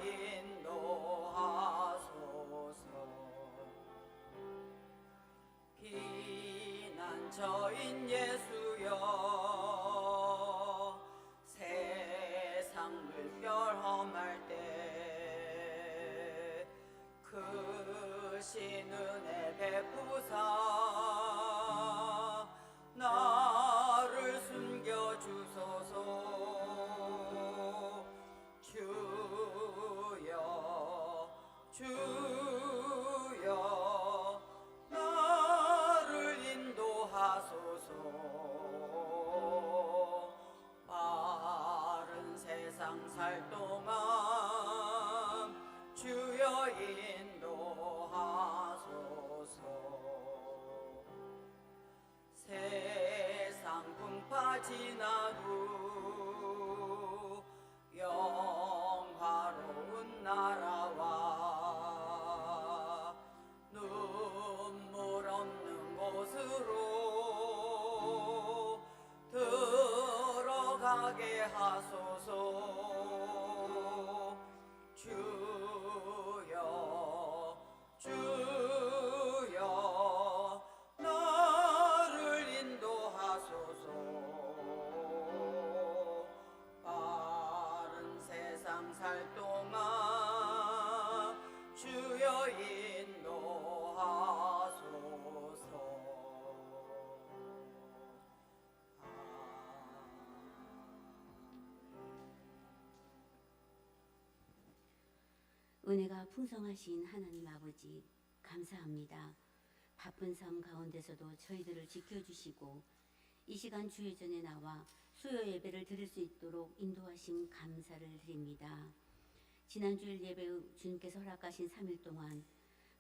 인도하소서. 피난처인 예수여, 세상 물결 험할 때 크신 은혜 베푸사 나를 숨겨주소서. 주여 주여 나를 인도하소서. 바른 세상 살 동안 주여 인도하소서. 세상 풍파 지나도 영화로운 나라와 눈물 없는 곳으로 들어가게 하소서. 주여 주여 나를 인도하소서. 바른 세상 살 동안 주여 인도하소서. 은혜가 풍성하신 하나님 아버지, 감사합니다. 바쁜 삶 가운데서도 저희들을 지켜주시고 이 시간 주의전에 나와 수요 예배를 드릴 수 있도록 인도하신 감사를 드립니다. 지난주일 예배 주님께서 허락하신 3일 동안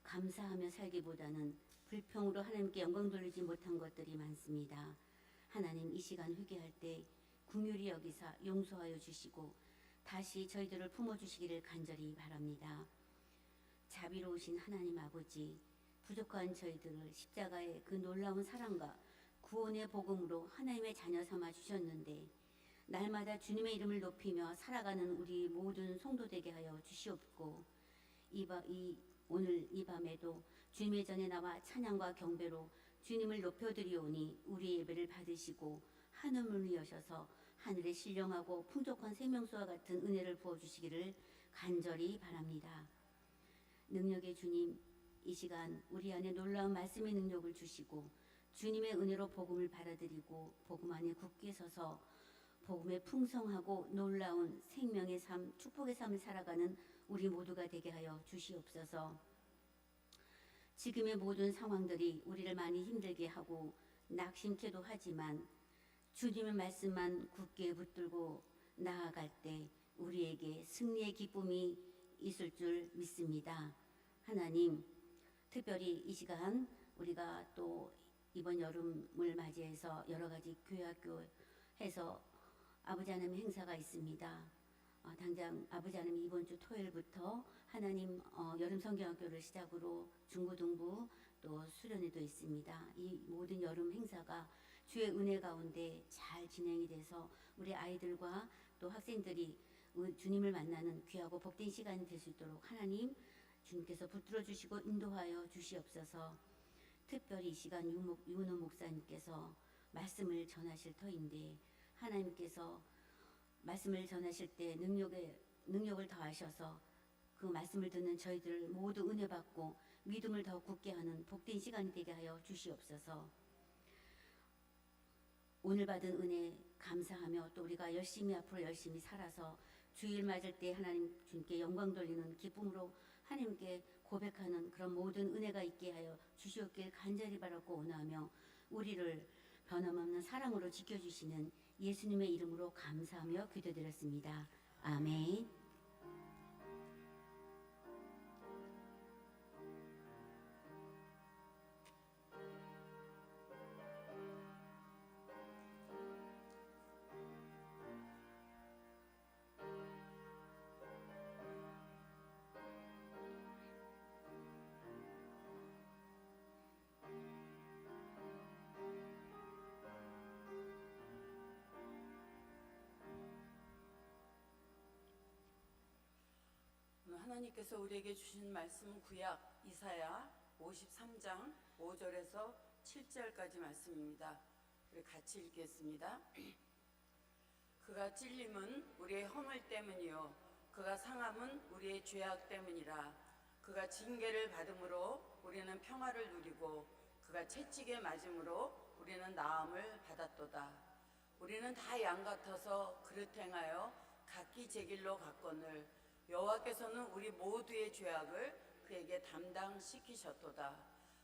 감사하며 살기보다는 불평으로 하나님께 영광 돌리지 못한 것들이 많습니다. 하나님, 이 시간 회개할 때 긍휼히 여기사 용서하여 주시고 다시 저희들을 품어주시기를 간절히 바랍니다. 자비로우신 하나님 아버지, 부족한 저희들을 십자가의 그 놀라운 사랑과 구원의 복음으로 하나님의 자녀 삼아 주셨는데 날마다 주님의 이름을 높이며 살아가는 우리 모든 성도 되게 하여 주시옵고 오늘 이 밤에도 주님의 전에 나와 찬양과 경배로 주님을 높여드리오니 우리 예배를 받으시고 하늘문을 여셔서 하늘에 신령하고 풍족한 생명수와 같은 은혜를 부어주시기를 간절히 바랍니다. 능력의 주님, 이 시간 우리 안에 놀라운 말씀의 능력을 주시고 주님의 은혜로 복음을 받아들이고 복음 안에 굳게 서서 복음의 풍성하고 놀라운 생명의 삶, 축복의 삶을 살아가는 우리 모두가 되게 하여 주시옵소서. 지금의 모든 상황들이 우리를 많이 힘들게 하고 낙심케도 하지만 주님의 말씀만 굳게 붙들고 나아갈 때 우리에게 승리의 기쁨이 있을 줄 믿습니다. 하나님, 특별히 이 시간 우리가 또 이번 여름을 맞이해서 여러 가지 교회 학교에서 아버지 하나님 행사가 있습니다. 당장 아버지 하나님 이번 주 토요일부터 하나님 여름 성경학교를 시작으로 중고등부 또 수련회도 있습니다. 이 모든 여름 행사가 주의 은혜 가운데 잘 진행이 돼서 우리 아이들과 또 학생들이 주님을 만나는 귀하고 복된 시간이 될 수 있도록 하나님 주님께서 붙들어 주시고 인도하여 주시옵소서. 특별히 이 시간 유은호 목사님께서 말씀을 전하실 터인데 하나님께서 말씀을 전하실 때 능력을 더하셔서 그 말씀을 듣는 저희들 모두 은혜 받고 믿음을 더 굳게 하는 복된 시간이 되게 하여 주시옵소서. 오늘 받은 은혜 감사하며 또 우리가 앞으로 열심히 살아서 주일 맞을 때 하나님 주님께 영광 돌리는 기쁨으로 하나님께 고백하는 그런 모든 은혜가 있게 하여 주시옵길 간절히 바라고 원하며 우리를 변함없는 사랑으로 지켜주시는 예수님의 이름으로 감사하며 기도드렸습니다. 아멘. 하나님께서 우리에게 주신 말씀은 구약 이사야 53장 5절에서 7절까지 말씀입니다. 우리 같이 읽겠습니다. 그가 찔림은 우리의 허물 때문이요 그가 상함은 우리의 죄악 때문이라. 그가 징계를 받음으로 우리는 평화를 누리고 그가 채찍에 맞음으로 우리는 나음을 받았도다. 우리는 다 양 같아서 그릇 행하여 각기 제 길로 갔거늘 여호와께서는 우리 모두의 죄악을 그에게 담당시키셨도다.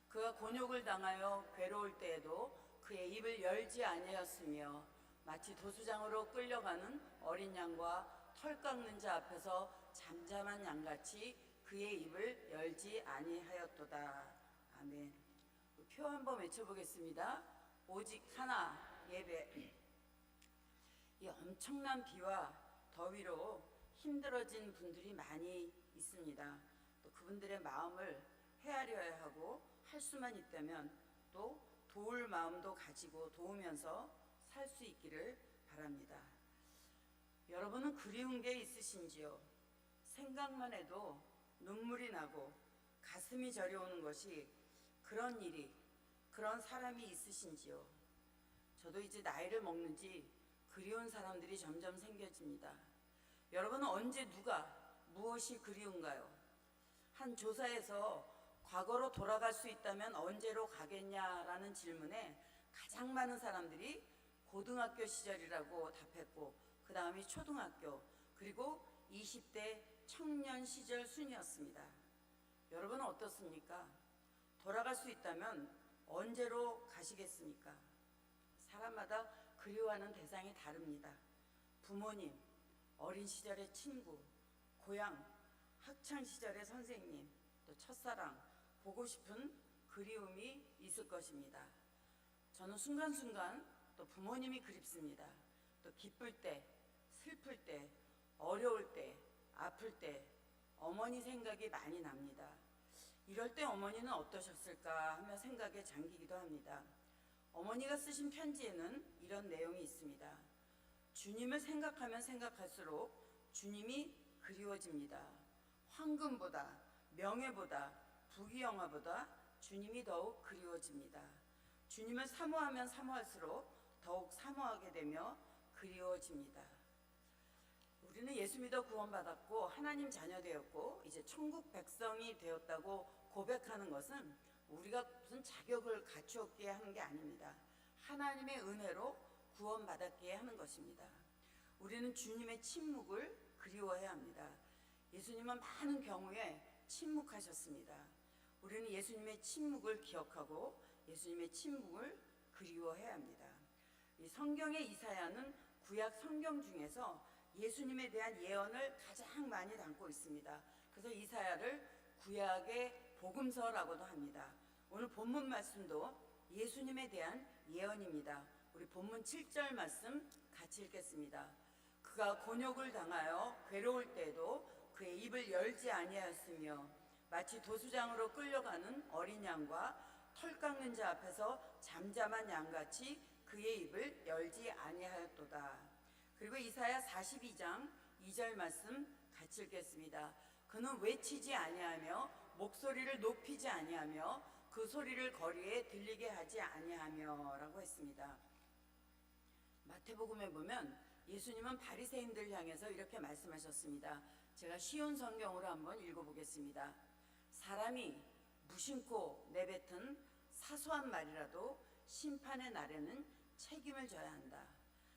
그가 곤욕을 당하여 괴로울 때에도 그의 입을 열지 아니하였으며 마치 도수장으로 끌려가는 어린 양과 털 깎는 자 앞에서 잠잠한 양같이 그의 입을 열지 아니하였도다. 아멘. 표 한번 외쳐보겠습니다. 오직 하나 예배. 이 엄청난 비와 더위로 힘들어진 분들이 많이 있습니다. 또 그분들의 마음을 헤아려야 하고 할 수만 있다면 또 도울 마음도 가지고 도우면서 살 수 있기를 바랍니다. 여러분은 그리운 게 있으신지요? 생각만 해도 눈물이 나고 가슴이 저려오는 것이 그런 일이, 그런 사람이 있으신지요? 저도 이제 나이를 먹는지 그리운 사람들이 점점 생겨집니다. 여러분은 언제 누가 무엇이 그리운가요? 한 조사에서 과거로 돌아갈 수 있다면 언제로 가겠냐라는 질문에 가장 많은 사람들이 고등학교 시절이라고 답했고 그 다음이 초등학교 그리고 20대 청년 시절 순이었습니다. 여러분은 어떻습니까? 돌아갈 수 있다면 언제로 가시겠습니까? 사람마다 그리워하는 대상이 다릅니다. 부모님, 어린 시절의 친구, 고향, 학창시절의 선생님, 또 첫사랑, 보고 싶은 그리움이 있을 것입니다. 저는 순간순간 또 부모님이 그립습니다. 또 기쁠 때, 슬플 때, 어려울 때, 아플 때 어머니 생각이 많이 납니다. 이럴 때 어머니는 어떠셨을까 하며 생각에 잠기기도 합니다. 어머니가 쓰신 편지에는 이런 내용이 있습니다. 주님을 생각하면 생각할수록 주님이 그리워집니다. 황금보다, 명예보다, 부귀영화보다 주님이 더욱 그리워집니다. 주님을 사모하면 사모할수록 더욱 사모하게 되며 그리워집니다. 우리는 예수 믿어 구원받았고 하나님 자녀 되었고 이제 천국 백성이 되었다고 고백하는 것은 우리가 무슨 자격을 갖추었기에 하는 게 아닙니다. 하나님의 은혜로 구원받았기에 하는 것입니다. 우리는 주님의 침묵을 그리워해야 합니다. 예수님은 많은 경우에 침묵하셨습니다. 우리는 예수님의 침묵을 기억하고 예수님의 침묵을 그리워해야 합니다. 이 성경의 이사야는 구약 성경 중에서 예수님에 대한 예언을 가장 많이 담고 있습니다. 그래서 이사야를 구약의 복음서라고도 합니다. 오늘 본문 말씀도 예수님에 대한 예언입니다. 우리 본문 7절 말씀 같이 읽겠습니다. 그가 곤욕을 당하여 괴로울 때에도 그의 입을 열지 아니하였으며 마치 도수장으로 끌려가는 어린 양과 털 깎는 자 앞에서 잠잠한 양같이 그의 입을 열지 아니하였도다. 그리고 이사야 42장 2절 말씀 같이 읽겠습니다. 그는 외치지 아니하며 목소리를 높이지 아니하며 그 소리를 거리에 들리게 하지 아니하며 라고 했습니다. 마태복음에 보면 예수님은 바리새인들 향해서 이렇게 말씀하셨습니다. 제가 쉬운 성경으로 한번 읽어보겠습니다. 사람이 무심코 내뱉은 사소한 말이라도 심판의 날에는 책임을 져야 한다.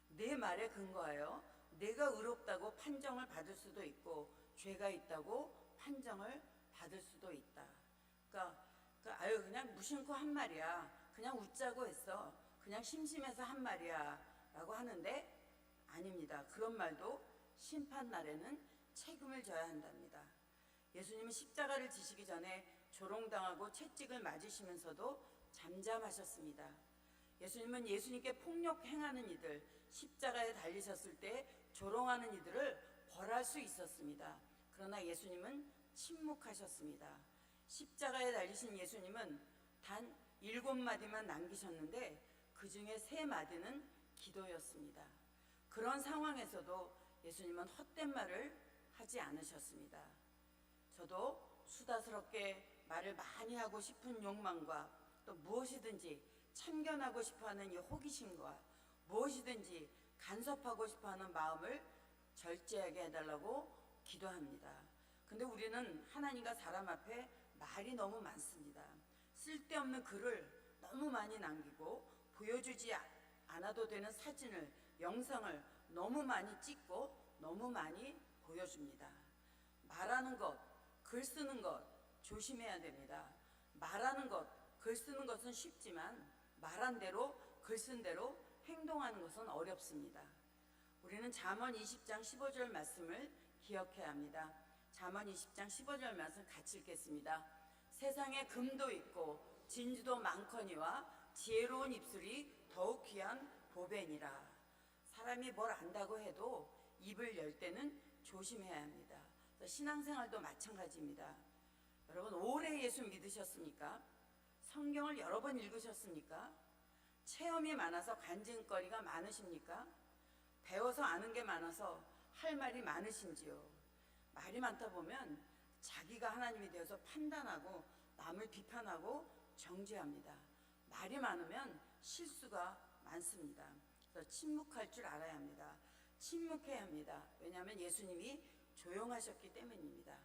내 말에 근거하여 내가 의롭다고 판정을 받을 수도 있고 죄가 있다고 판정을 받을 수도 있다. 그러니까 아유 그냥 무심코 한 말이야. 그냥 웃자고 했어. 그냥 심심해서 한 말이야. 라고 하는데 아닙니다. 그런 말도 심판 날에는 책임을 져야 한답니다. 예수님은 십자가를 지시기 전에 조롱당하고 채찍을 맞으시면서도 잠잠하셨습니다. 예수님은 예수님께 폭력 행하는 이들, 십자가에 달리셨을 때 조롱하는 이들을 벌할 수 있었습니다. 그러나 예수님은 침묵하셨습니다. 십자가에 달리신 예수님은 단 7마디만 남기셨는데 그 중에 3마디는 기도였습니다. 그런 상황에서도 예수님은 헛된 말을 하지 않으셨습니다. 저도 수다스럽게 말을 많이 하고 싶은 욕망과 또 무엇이든지 참견하고 싶어하는 이 호기심과 무엇이든지 간섭하고 싶어하는 마음을 절제하게 해달라고 기도합니다. 근데 우리는 하나님과 사람 앞에 말이 너무 많습니다. 쓸데없는 글을 너무 많이 남기고 보여주지 않아도 되는 사진을, 영상을 너무 많이 찍고 너무 많이 보여줍니다. 말하는 것, 글 쓰는 것 조심해야 됩니다. 말하는 것, 글 쓰는 것은 쉽지만 말한 대로, 글 쓴 대로 행동하는 것은 어렵습니다. 우리는 잠언 20장 15절 말씀을 기억해야 합니다. 잠언 20장 15절 말씀 같이 읽겠습니다. 세상에 금도 있고 진주도 많거니와 지혜로운 입술이 더욱 귀한 보배니라. 사람이 뭘 안다고 해도 입을 열 때는 조심해야 합니다. 신앙생활도 마찬가지입니다. 여러분, 오래 예수 믿으셨습니까? 성경을 여러 번 읽으셨습니까? 체험이 많아서 간증거리가 많으십니까? 배워서 아는 게 많아서 할 말이 많으신지요? 말이 많다 보면 자기가 하나님이 되어서 판단하고 남을 비판하고 정죄합니다. 말이 많으면 실수가 많습니다. 그래서 침묵할 줄 알아야 합니다. 침묵해야 합니다. 왜냐하면 예수님이 조용하셨기 때문입니다.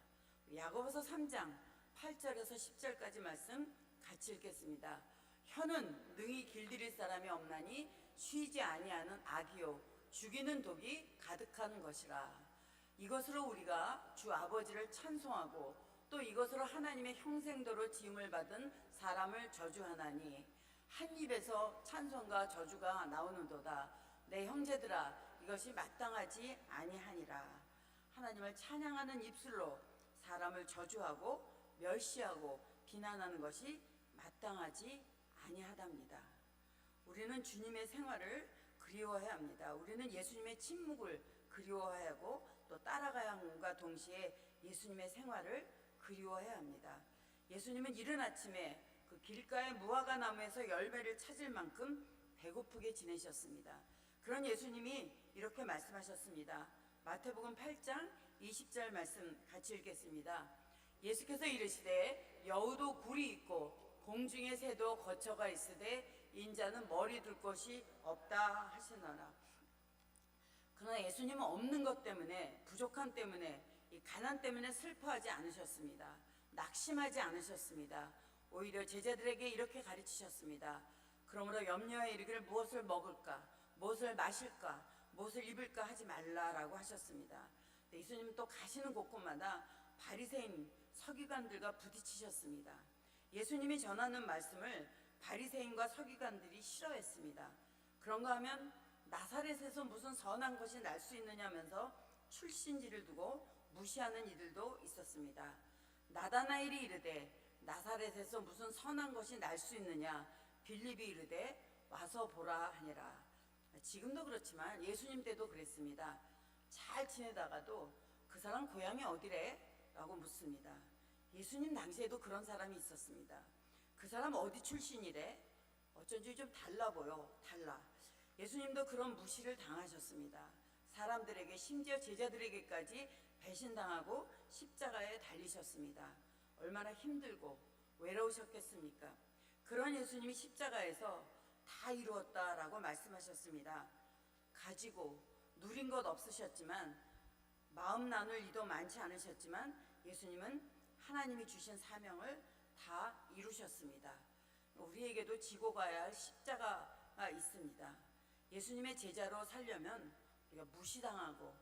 야고보서 3장 8절에서 10절까지 말씀 같이 읽겠습니다. 혀는 능히 길들일 사람이 없나니 쉬지 아니하는 악이요 죽이는 독이 가득한 것이라. 이것으로 우리가 주 아버지를 찬송하고 또 이것으로 하나님의 형생도로 지음을 받은 사람을 저주하나니 한 입에서 찬송과 저주가 나오는도다. 내 형제들아, 이것이 마땅하지 아니하니라. 하나님을 찬양하는 입술로 사람을 저주하고 멸시하고 비난하는 것이 마땅하지 아니하답니다. 우리는 주님의 생활을 그리워해야 합니다. 우리는 예수님의 침묵을 그리워해야 하고 또 따라가야 함과 동시에 예수님의 생활을 그리워해야 합니다. 예수님은 이른 아침에 그 길가의 무화과 나무에서 열매를 찾을 만큼 배고프게 지내셨습니다. 그런 예수님이 이렇게 말씀하셨습니다. 마태복음 8장 20절 말씀 같이 읽겠습니다. 예수께서 이르시되 여우도 굴이 있고 공중의 새도 거처가 있으되 인자는 머리 둘 곳이 없다 하시노라. 그러나 예수님은 없는 것 때문에, 부족함 때문에, 이 가난 때문에 슬퍼하지 않으셨습니다. 낙심하지 않으셨습니다. 오히려 제자들에게 이렇게 가르치셨습니다. 그러므로 염려에 이르기를 무엇을 먹을까, 무엇을 마실까, 무엇을 입을까 하지 말라라고 하셨습니다. 예수님은 또 가시는 곳곳마다 바리새인 서기관들과 부딪히셨습니다. 예수님이 전하는 말씀을 바리새인과 서기관들이 싫어했습니다. 그런가 하면 나사렛에서 무슨 선한 것이 날 수 있느냐면서 출신지를 두고 무시하는 이들도 있었습니다. 나다나엘이 이르되 나사렛에서 무슨 선한 것이 날 수 있느냐, 빌립이 이르되 와서 보라 하니라. 지금도 그렇지만 예수님 때도 그랬습니다. 잘 지내다가도 그 사람 고향이 어디래? 라고 묻습니다. 예수님 당시에도 그런 사람이 있었습니다. 그 사람 어디 출신이래? 어쩐지 좀 달라 보여. 달라. 예수님도 그런 무시를 당하셨습니다. 사람들에게, 심지어 제자들에게까지 배신당하고 십자가에 달리셨습니다. 얼마나 힘들고 외로우셨겠습니까? 그런 예수님이 십자가에서 다 이루었다라고 말씀하셨습니다. 가지고 누린 것 없으셨지만, 마음 나눌 이도 많지 않으셨지만 예수님은 하나님이 주신 사명을 다 이루셨습니다. 우리에게도 지고 가야 할 십자가가 있습니다. 예수님의 제자로 살려면 우리가 무시당하고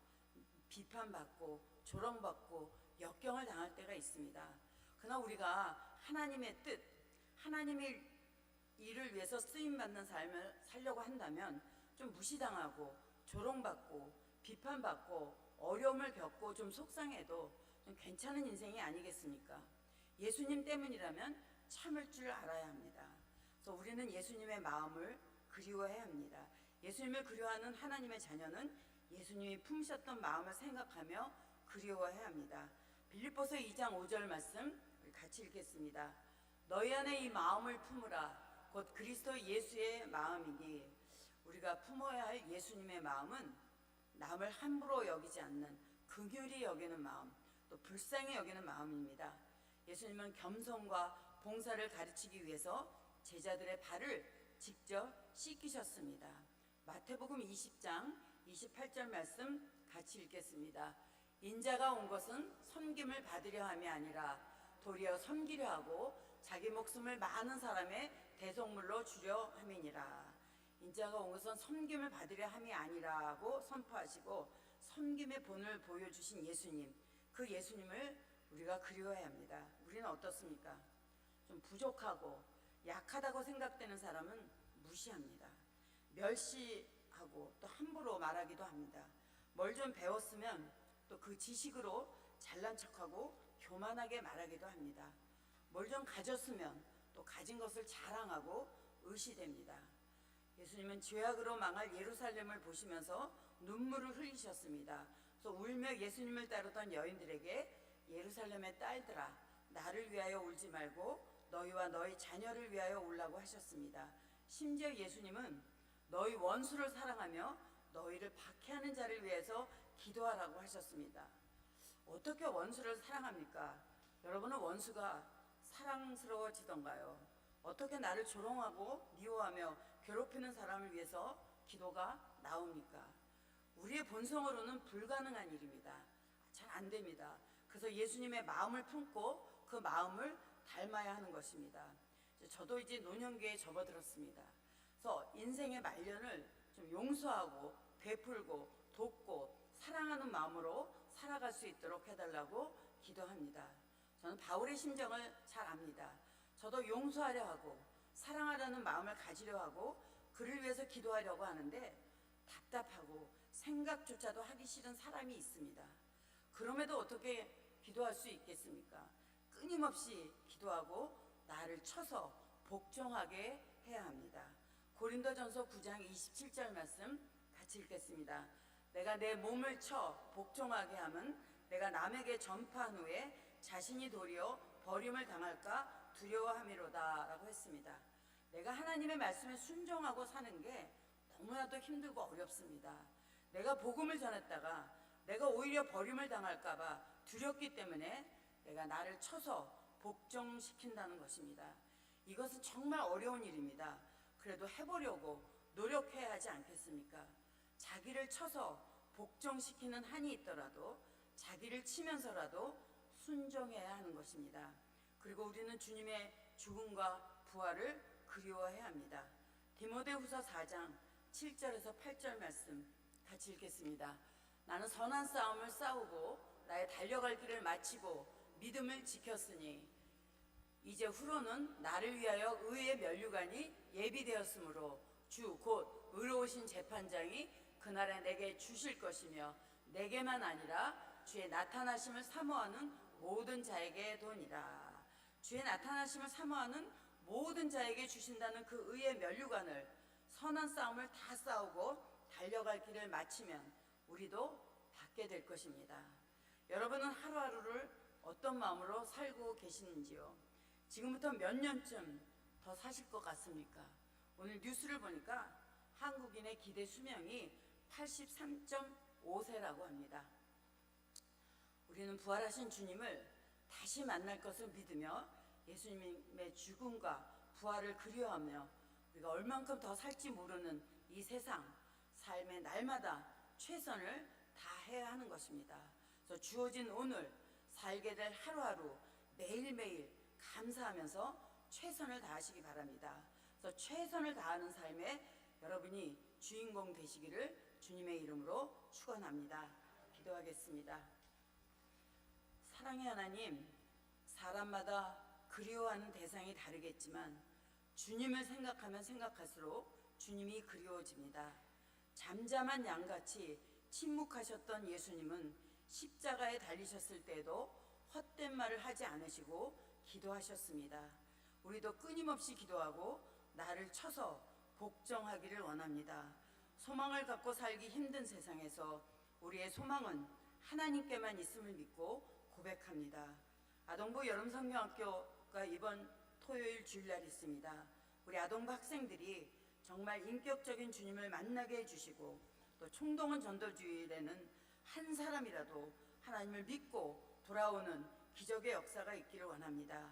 비판받고 조롱받고 역경을 당할 때가 있습니다. 그러나 우리가 하나님의 뜻, 하나님의 일을 위해서 쓰임받는 삶을 살려고 한다면 좀 무시당하고 조롱받고 비판받고 어려움을 겪고 좀 속상해도 좀 괜찮은 인생이 아니겠습니까? 예수님 때문이라면 참을 줄 알아야 합니다. 그래서 우리는 예수님의 마음을 그리워해야 합니다. 예수님을 그리워하는 하나님의 자녀는 예수님이 품으셨던 마음을 생각하며 그리워해야 합니다. 빌립보서 2장 5절 말씀 우리 같이 읽겠습니다. 너희 안에 이 마음을 품으라. 곧 그리스도 예수의 마음이니. 우리가 품어야 할 예수님의 마음은 남을 함부로 여기지 않는 긍휼히 여기는 마음, 또 불쌍히 여기는 마음입니다. 예수님은 겸손과 봉사를 가르치기 위해서 제자들의 발을 직접 씻기셨습니다. 마태복음 20장 28절 말씀 같이 읽겠습니다. 인자가 온 것은 섬김을 받으려 함이 아니라 도리어 섬기려 하고 자기 목숨을 많은 사람의 대속물로 주려 함이니라. 인자가 온 것은 섬김을 받으려 함이 아니라고 선포하시고 섬김의 본을 보여주신 예수님, 그 예수님을 우리가 그리워해야 합니다. 우리는 어떻습니까? 좀 부족하고 약하다고 생각되는 사람은 무시합니다. 멸시하고 또 함부로 말하기도 합니다. 뭘 좀 배웠으면 또 그 지식으로 잘난 척하고 교만하게 말하기도 합니다. 뭘 좀 가졌으면 또 가진 것을 자랑하고 의시됩니다. 예수님은 죄악으로 망할 예루살렘을 보시면서 눈물을 흘리셨습니다. 그래서 울며 예수님을 따르던 여인들에게 예루살렘의 딸들아, 나를 위하여 울지 말고 너희와 너희 자녀를 위하여 울라고 하셨습니다. 심지어 예수님은 너희 원수를 사랑하며 너희를 박해하는 자를 위해서 기도하라고 하셨습니다. 어떻게 원수를 사랑합니까? 여러분은 원수가 사랑스러워지던가요? 어떻게 나를 조롱하고 미워하며 괴롭히는 사람을 위해서 기도가 나옵니까? 우리의 본성으로는 불가능한 일입니다. 잘 안 됩니다. 그래서 예수님의 마음을 품고 그 마음을 닮아야 하는 것입니다. 저도 이제 노년기에 접어들었습니다. 그래서 인생의 말년을 좀 용서하고 베풀고 돕고 사랑하는 마음으로 살아갈 수 있도록 해달라고 기도합니다. 저는 바울의 심정을 잘 압니다. 저도 용서하려 하고 사랑하려는 마음을 가지려 하고 그를 위해서 기도하려고 하는데 답답하고 생각조차도 하기 싫은 사람이 있습니다. 그럼에도 어떻게 기도할 수 있겠습니까? 끊임없이 기도하고 나를 쳐서 복종하게 해야 합니다. 고린도전서 9장 27절 말씀 같이 읽겠습니다. 내가 내 몸을 쳐 복종하게 함은 내가 남에게 전파한 후에 자신이 도리어 버림을 당할까 두려워함이로다 라고 했습니다. 내가 하나님의 말씀에 순종하고 사는 게 너무나도 힘들고 어렵습니다. 내가 복음을 전했다가 내가 오히려 버림을 당할까 봐 두렵기 때문에 내가 나를 쳐서 복종시킨다는 것입니다. 이것은 정말 어려운 일입니다. 그래도 해보려고 노력해야 하지 않겠습니까? 자기를 쳐서 복종시키는 한이 있더라도 자기를 치면서라도 순종해야 하는 것입니다. 그리고 우리는 주님의 죽음과 부활을 그리워해야 합니다. 디모데후서 4장 7절에서 8절 말씀 같이 읽겠습니다. 나는 선한 싸움을 싸우고 나의 달려갈 길을 마치고 믿음을 지켰으니 이제 후로는 나를 위하여 의의 면류관이 예비되었으므로 주 곧 의로우신 재판장이 그날에 내게 주실 것이며 내게만 아니라 주의 나타나심을 사모하는 모든 자에게 도니라. 주의 나타나심을 사모하는 모든 자에게 주신다는 그 의의 면류관을 선한 싸움을 다 싸우고 달려갈 길을 마치면 우리도 받게 될 것입니다. 여러분은 하루하루를 어떤 마음으로 살고 계시는지요? 지금부터 몇 년쯤 더 사실 것 같습니까? 오늘 뉴스를 보니까 한국인의 기대 수명이 83.5세라고 합니다. 우리는 부활하신 주님을 다시 만날 것을 믿으며 예수님의 죽음과 부활을 그리워하며 우리가 얼만큼 더 살지 모르는 이 세상 삶의 날마다 최선을 다해야 하는 것입니다. 그래서 주어진 오늘 살게 될 하루하루 매일매일 감사하면서 최선을 다하시기 바랍니다. 그래서 최선을 다하는 삶에 여러분이 주인공 되시기를 주님의 이름으로 축원합니다. 기도하겠습니다. 사랑의 하나님, 사람마다 그리워하는 대상이 다르겠지만 주님을 생각하면 생각할수록 주님이 그리워집니다. 잠잠한 양같이 침묵하셨던 예수님은 십자가에 달리셨을 때에도 헛된 말을 하지 않으시고 기도하셨습니다. 우리도 끊임없이 기도하고 나를 쳐서 복종하기를 원합니다. 소망을 갖고 살기 힘든 세상에서 우리의 소망은 하나님께만 있음을 믿고 고백합니다. 아동부 여름성경학교가 이번 토요일 주일날 있습니다. 우리 아동부 학생들이 정말 인격적인 주님을 만나게 해주시고 또 총동원 전도주일에는 한 사람이라도 하나님을 믿고 돌아오는 기적의 역사가 있기를 원합니다.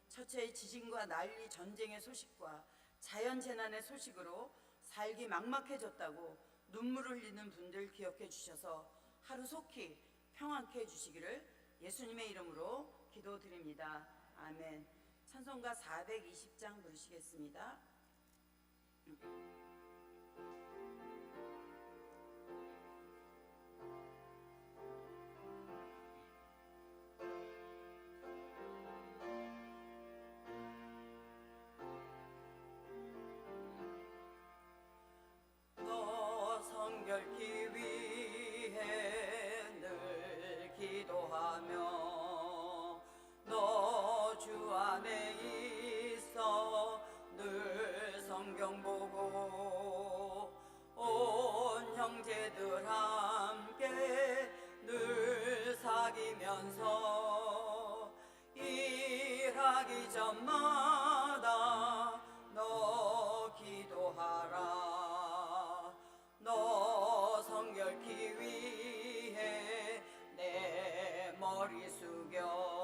처처의 지진과 난리, 전쟁의 소식과 자연재난의 소식으로 살기 막막해졌다고 눈물을 흘리는 분들 기억해 주셔서 하루속히 평안케 해주시기를 예수님의 이름으로 기도드립니다. 아멘. 찬송가 420장 부르시겠습니다. 너 성결케 위해 늘 기도하며 너 주 안에 있어 늘 성경 보고 온 형제들 함께 늘 사귀면서 일하기 전마다 너 기도하라. 너 성결케 위해 내 머리 숙여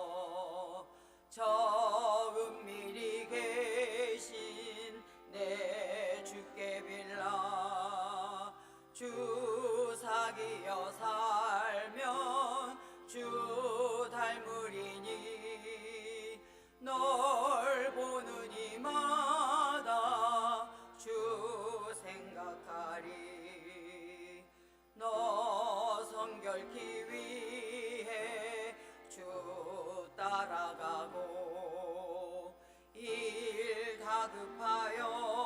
저 은밀히 계신 내 주께 빌라. 주 사귀어 살면 주 닮으리니 널 보는 이마다 주 생각하리. 너 성결케 위해 주 따라가고 일 다급하여도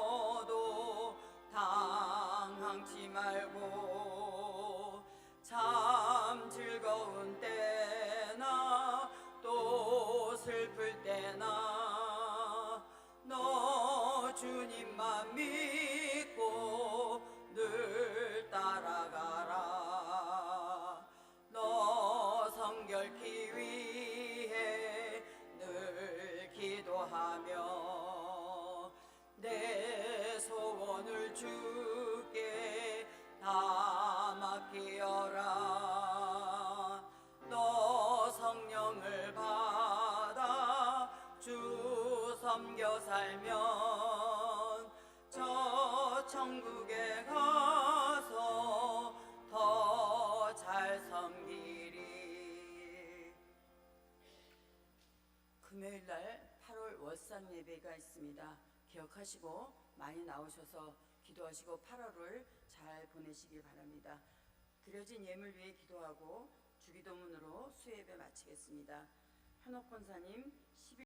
당황치 말고 참 즐거운 때나 또 슬플 때나 너 주님만 믿고 늘 따라가라. 너 성결케 위해 늘 기도하며 내 소원을 주께 다 맡기어라. 너 성령을 받아 주 섬겨 살면 저 천국에 가서 더 잘 섬기리. 금요일날 8월 월상 예배가 있습니다. 기억하시고 많이 나오셔서 기도하시고 8월을 잘 보내시길 바랍니다. 드려진 예물 위해 기도하고 주기도문으로 수예배 마치겠습니다. 현옥 권사님